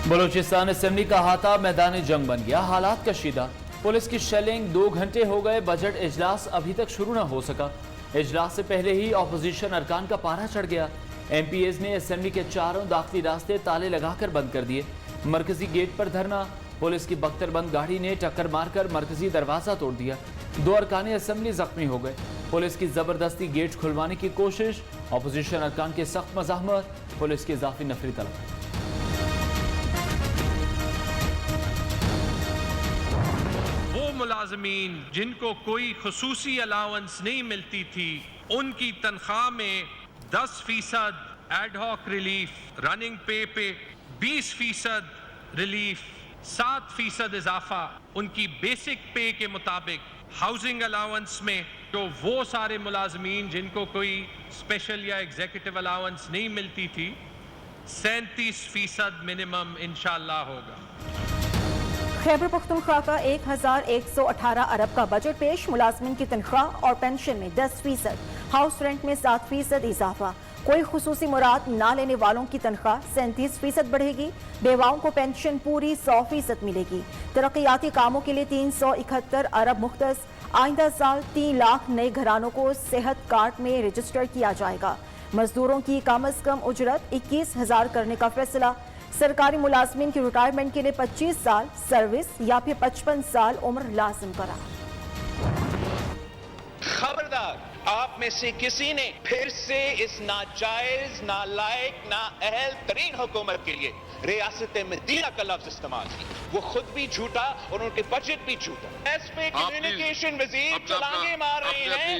Balochistan assembly का हाथा मैदान जंग बन गया, हालात कशीदा। पुलिस की शेलिंग, 2 घंटे हो गए, बजट इजलास अभी तक शुरू न हो सका। इजलास से पहले ही ऑपोजिशन अरकान का पारा चढ़ गया। एमपीएज ने असेंबली के चारों दाखिली रास्ते ताले लगाकर बंद कर दिए। मरकजी गेट पर धरना, पुलिस की बख्तरबंद गाड़ी ने टक्कर मारकर मरकजी दरवाजा तोड़ दिया। 2 अरकान असेंबली जख्मी हो गए। पुलिस की जबरदस्ती गेट खुलवाने की कोशिश, ऑपोजिशन अरकान के सख्त मज़ाहमत, पुलिस की इजाफी नफरी तलब। मुलाजमीन जिनको कोई खुसूसी अलाउंस नहीं मिलती थी, उनकी तनख्वाह में 10% एडहॉक रिलीफ, रनिंग पे 20% रिलीफ, 7% इजाफा उनकी बेसिक पे के मुताबिक, हाउसिंग अलाउंस में तो वो सारे मुलाजमीन जिनको कोई स्पेशल या एग्जीक्यूटिव अलाउंस नहीं मिलती थी, 37% मिनिमम इंशाल्लाह होगा। खैबर पख्तूनख्वा का 1118 अरब का बजट पेश, मुलाजमीन की तनख्वाह और पेंशन में 10%, हाउस रेंट में 7% इजाफा, कोई खुसूसी मुराद ना लेने वालों की तनख्वाह 37% बढ़ेगी, बेवाओं को पेंशन पूरी 100% मिलेगी। तरक्याती कामों के लिए 371 अरब मुख्तस, आइंदा साल 3 लाख नए घरानों को सेहत कार्ड में रजिस्टर किया जाएगा। मजदूरों की कम अज कम उजरत 21,000 करने का फैसला। सरकारी मुलाजमीन की रिटायरमेंट के लिए 25 साल सर्विस या फिर 55 साल उम्र लाजिम करा। खबरदार, आप में से किसी ने फिर से इस नाजायज, नालायक, नाअहल तरीन हुकूमत के लिए रियासत मदीना का लफ्ज इस्तेमाल किया। वो खुद भी झूठा और उनके बजट भी झूठा। इस पे कम्युनिकेशन वजीर चलांगे मार रहे हैं।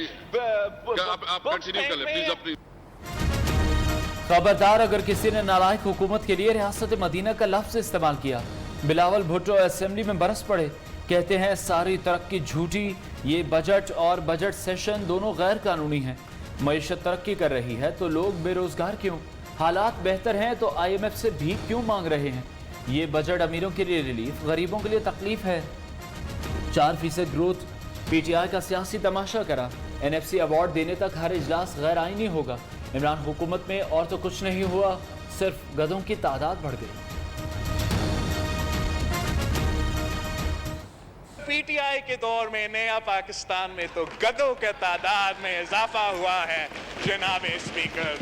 खबरदार, अगर किसी ने नालायक हुकूमत के लिए रियासत मदीना का लफ्ज इस्तेमाल किया। बिलावल भुट्टो असेंबली में बरस पड़े, कहते हैं सारी तरक्की झूठी, ये बजट और बजट सेशन दोनों गैर कानूनी हैं। मईशत तरक्की कर रही है तो लोग बेरोजगार क्यों? हालात बेहतर हैं तो IMF से भीख क्यों मांग रहे हैं? ये बजट अमीरों के लिए रिलीफ, गरीबों के लिए तकलीफ है। 4% ग्रोथ, PTI का सियासी तमाशा करा। NFC अवार्ड देने तक हर इजलास गैर आईनी होगा। इमरान हुकूमत में और तो कुछ नहीं हुआ, सिर्फ गधों की तादाद बढ़ गई। PTI के दौर में नया पाकिस्तान में तो गधों के तादाद में इजाफा हुआ है। जनाब स्पीकर,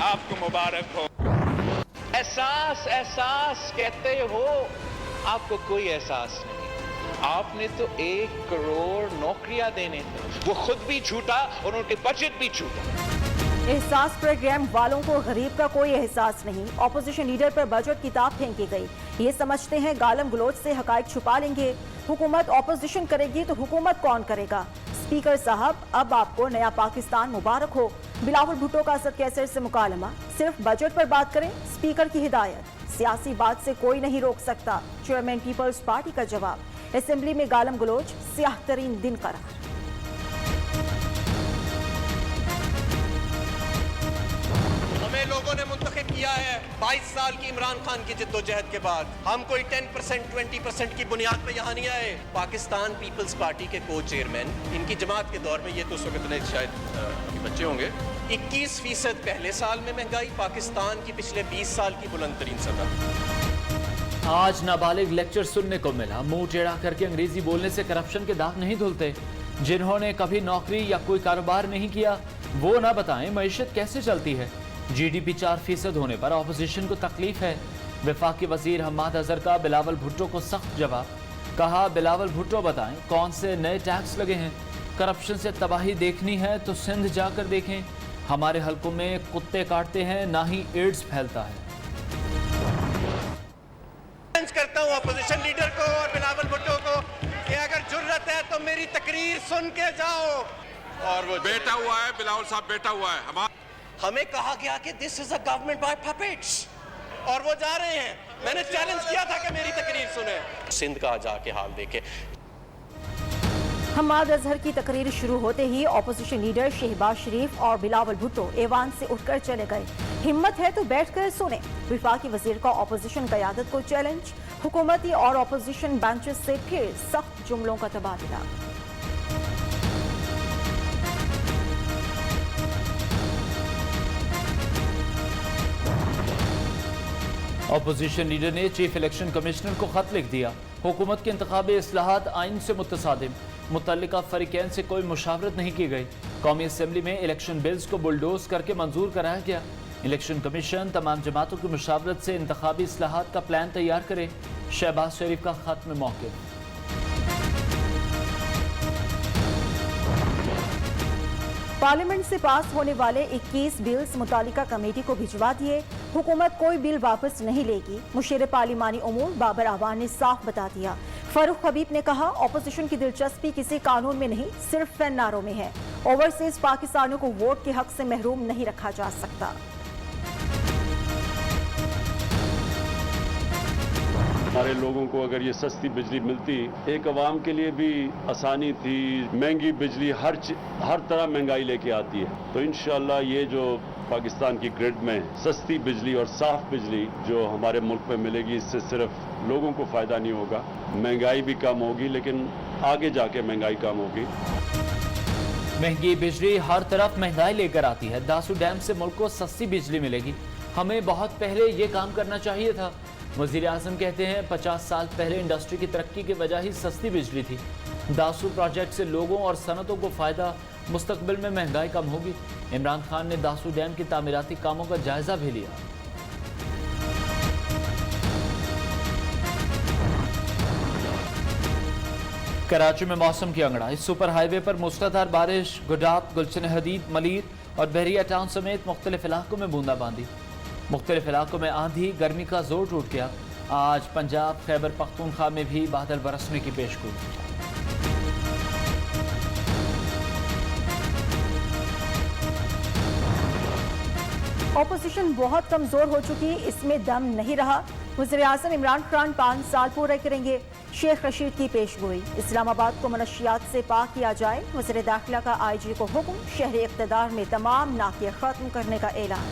आपको मुबारक हो। एहसास एहसास कहते हो, आपको कोई एहसास नहीं। आपने तो 1 करोड़ नौकरियां देने थे, वो खुद भी झूठा और उनके बजट भी झूठा। एहसास प्रोग्राम वालों को गरीब का कोई एहसास नहीं। ऑपोजिशन लीडर पर बजट किताब फेंकी गई। ये समझते हैं गालम गलोच से हकायक छुपा लेंगे। हुकूमत ऑपोजिशन करेगी तो हुकूमत कौन करेगा? स्पीकर साहब, अब आपको नया पाकिस्तान मुबारक हो। बिलावल भुट्टो का असद कैसर से मुकालमा, सिर्फ बजट पर बात करें, स्पीकर की हिदायत। सियासी बात से कोई नहीं रोक सकता, चेयरमैन पीपल्स पार्टी का जवाब। असेंबली में गालम गलोच, सियाह तरीन दिन करार। लोगों ने मुंतखब किया है 22 साल की इमरान खान की जिद्दोजहद के बाद। हम कोई 10% 20% की बुनियाद पे यहाँ नहीं आए। पाकिस्तान पीपल्स पार्टी के को चेयरमैन, इनकी जमात के दौर में, ये तो उस वक्त नहीं, शायद बच्चे होंगे, 21% पहले साल में महंगाई, पाकिस्तान की पिछले 20 साल की बुलंद तरीन सतह। आज नाबालिग लेक्चर सुनने को मिला। मुंह टेढ़ा करके अंग्रेजी बोलने से करप्शन के दाग नहीं धुलते। जिन्होंने कभी नौकरी या कोई कारोबार नहीं किया, वो ना बताएं मईशत कैसे चलती है। GDP 4% होने पर ऑपोजिशन को तकलीफ है। वफाकी वजीर हम्माद अजहर का बिलावल भुट्टो को सख्त जवाब। कहा, बिलावल भुट्टो बताएं कौन से नए टैक्स लगे हैं? करप्शन से तबाही देखनी है तो सिंध जाकर देखें। हमारे हलकों में कुत्ते काटते हैं, ना ही एड्स फैलता है। करता हूं ऑपोजिशन लीडर को और बिलावल भुट्टो को कि अगर जुर्रत है तो मेरी तकरीर सुन के जाओ। और वो बेटा हुआ है, बिलावल साहब बेटा हुआ है। हमें कहा गया कि this is a government by puppets, और वो जा रहे हैं। मैंने चैलेंज किया था कि मेरी तकरीर सुने। सिंध का जाके हाल देखे। हम्माद अजहर की तकरीर शुरू होते ही ऑपोजिशन लीडर शहबाज शरीफ और बिलावल भुट्टो ऐवान से उठकर चले गए। हिम्मत है तो बैठकर सुने। वफाकी वजीर का ऑपोजिशन क़यादत को चैलेंज। हुकूमती और ऑपोजिशन बेंचेस से फिर सख्त जुमलों का तबादला। अपोजिशन लीडर ने चीफ इलेक्शन कमिश्नर को खत लिख दिया। हुकूमत के इंतखाबी इस्लाहात आइन से मुतसादिम, मुतल्लिका फरीकैन से कोई मुशावरत नहीं की गई। कौमी असम्बली में इलेक्शन बिल्स को बुलडोज करके मंजूर कराया गया। इलेक्शन कमीशन तमाम जमातों की मुशावरत से इंतखाबी इस्लाहात का प्लान तैयार करे। शहबाज शरीफ का खत में मौके। पार्लियामेंट से पास होने वाले 21 बिल्स मुतालिका कमेटी को भिजवा दिए। हुकूमत कोई बिल वापस नहीं लेगी। मुशीर पार्लिमानी उमूर बाबर आवान ने साफ बता दिया। फारूक हबीब ने कहा, ऑपोजिशन की दिलचस्पी किसी कानून में नहीं, सिर्फ फैनारों में है। ओवरसीज पाकिस्तानियों को वोट के हक से महरूम नहीं रखा जा सकता। हमारे लोगों को अगर ये सस्ती बिजली मिलती, एक अवाम के लिए भी आसानी थी। महंगी बिजली हर तरह महंगाई लेके आती है, तो इंशाअल्लाह ये जो पाकिस्तान की ग्रिड में सस्ती बिजली और साफ बिजली जो हमारे मुल्क में मिलेगी, इससे सिर्फ लोगों को फायदा नहीं होगा, महंगाई भी कम होगी, लेकिन आगे जाके महंगाई कम होगी। महंगी बिजली हर तरफ महंगाई लेकर आती है। दासू डैम से मुल्क को सस्ती बिजली मिलेगी। हमें बहुत पहले ये काम करना चाहिए था। वज़ीर आज़म कहते हैं 50 साल पहले इंडस्ट्री की तरक्की की वजह ही सस्ती बिजली थी। दासू प्रोजेक्ट से लोगों और सनतों को फ़ायदा, मुस्तकबिल में महंगाई कम होगी। इमरान खान ने दासू डैम की तामीराती कामों का जायजा भी लिया। कराची में मौसम की अंगड़ाई। सुपर हाईवे पर मूसलाधार बारिश, गुडाब, गुलशन हदीद, मलीर और बहरिया टाउन समेत मुख्तलिफ इलाकों में बूंदाबांदी। मुख्तलिफ इलाकों में आंधी, गर्मी का जोर टूट गया। आज पंजाब, खैबर पख्तूनख्वा में भी बादल बरसने की पेशगोई। ऑपोजिशन बहुत कमजोर हो चुकी, इसमें दम नहीं रहा। वज़ीर आज़म इमरान खान 5 साल पूरे करेंगे। शेख रशीद की पेशगोई। इस्लामाबाद को मनशियात से पाक किया जाए। वज़ीर दाखिला का IG को हुक्म। शहरी इक़्तिदार में तमाम नाकिए खत्म करने का ऐलान।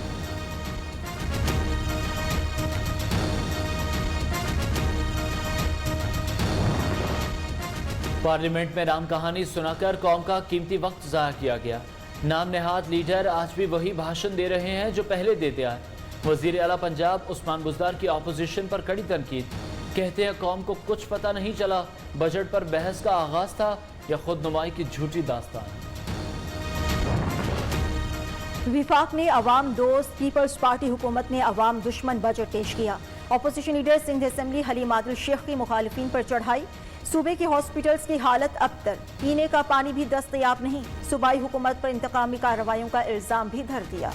पार्लियामेंट में राम कहानी सुनाकर कौम का कीमती वक्त ज़ाया किया गया। नाम नेहाद लीडर आज भी वही भाषण दे रहे हैं जो पहले देते आए। वज़ीर आला पंजाब उस्मान बुज़दार की अपोजिशन पर कड़ी तनकीद। कहते हैं कौम को कुछ पता नहीं चला, बजट पर बहस का आगाज था या खुद नुमाई की झूठी दास्तान। विफाक ने अवाम दोस्त पीपल्स पार्टी हुकूमत ने अवाम दुश्मन बजट पेश किया। Opposition leader Sindh assembly Haleem Adil Sheikh की मुखालिफिन पर चढ़ाई। सूबे के हॉस्पिटल्स की हालत अबतर, पीने का पानी भी दस्तयाब नहीं। सूबाई हुकूमत पर इंतकामी कार्रवाइयों का इल्जाम भी धर दिया।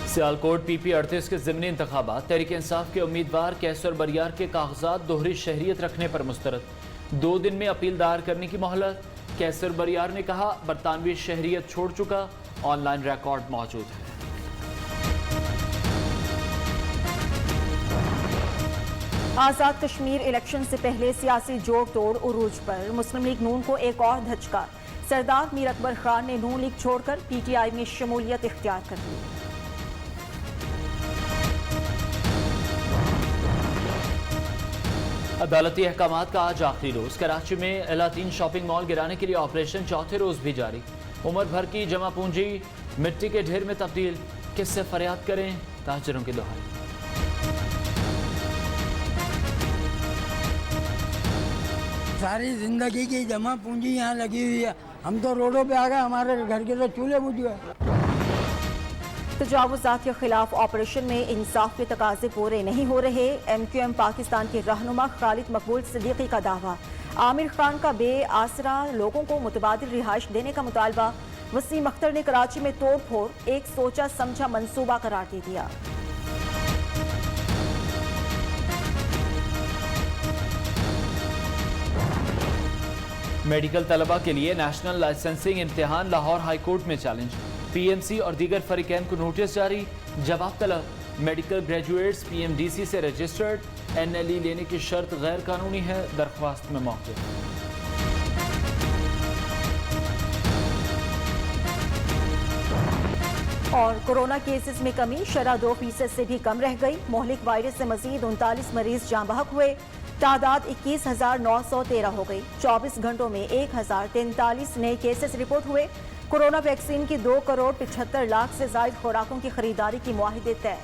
सियालकोट PP 38 के ज़िमनी इंतखाबात। तहरीक इंसाफ के उम्मीदवार कैसर बरियार के कागजात दोहरी शहरियत रखने पर मुस्तरद। 2 दिन में अपील दायर करने की मोहलत। कैसर बरियार ने कहा बरतानवी शहरियत छोड़ चुका, ऑनलाइन रिकॉर्ड मौजूद है। आज़ाद कश्मीर इलेक्शन से पहले सियासी जोड़ तोड़ उरूज पर। मुस्लिम लीग नून को एक और धचका। सरदार मीर अकबर खान ने नून लीग छोड़कर PTI में शमूलियत इख्तियार कर ली। अदालती अहकामात का आज आखिरी रोज। कराची में अला-3 शॉपिंग मॉल गिराने के लिए ऑपरेशन चौथे रोज भी जारी। उम्र भर की जमा पूंजी मिट्टी के ढेर में तब्दील। किससे फरियाद करें, ताजरों की दुहाई। सारी जिंदगी की जमा पूंजी यहाँ लगी हुई है। हम तो रोडों पे आ गए, हमारे घर के तो चूल्हे बुझ गए। तजावुज़ात के खिलाफ ऑपरेशन में इंसाफ के तकाजे पूरे नहीं हो रहे। MQM पाकिस्तान के रहनुमा खालिद मकबूल सिद्दीकी का दावा। आमिर खान का बेआसरा लोगों को मुतबादिल रिहाइश देने का मुतालबा। वसीम अख्तर ने कराची में तोड़ फोड़ एक सोचा समझा मंसूबा करार दे दिया। मेडिकल तलबा के लिए नेशनल लाइसेंसिंग इम्तिहान लाहौर हाई कोर्ट में चैलेंज। PMC और दीगर फरीकैन को नोटिस जारी, जवाब तलब। मेडिकल ग्रेजुएट्स PMDC से रजिस्टर्ड, NLE लेने की शर्त गैर कानूनी है, दरख्वास्त में मौके। और कोरोना केसेस में कमी, शरह 2% से भी कम रह गई। मोहलिक वायरस से मजीद 39 मरीज जाँ बहक हुए। तादाद 21,913 हो गई। 24 घंटों में 1043 नए केसेस रिपोर्ट हुए। कोरोना वैक्सीन की 2 करोड़ 75 लाख से ज्यादा खुराकों की खरीदारी की मुआहिदे तय।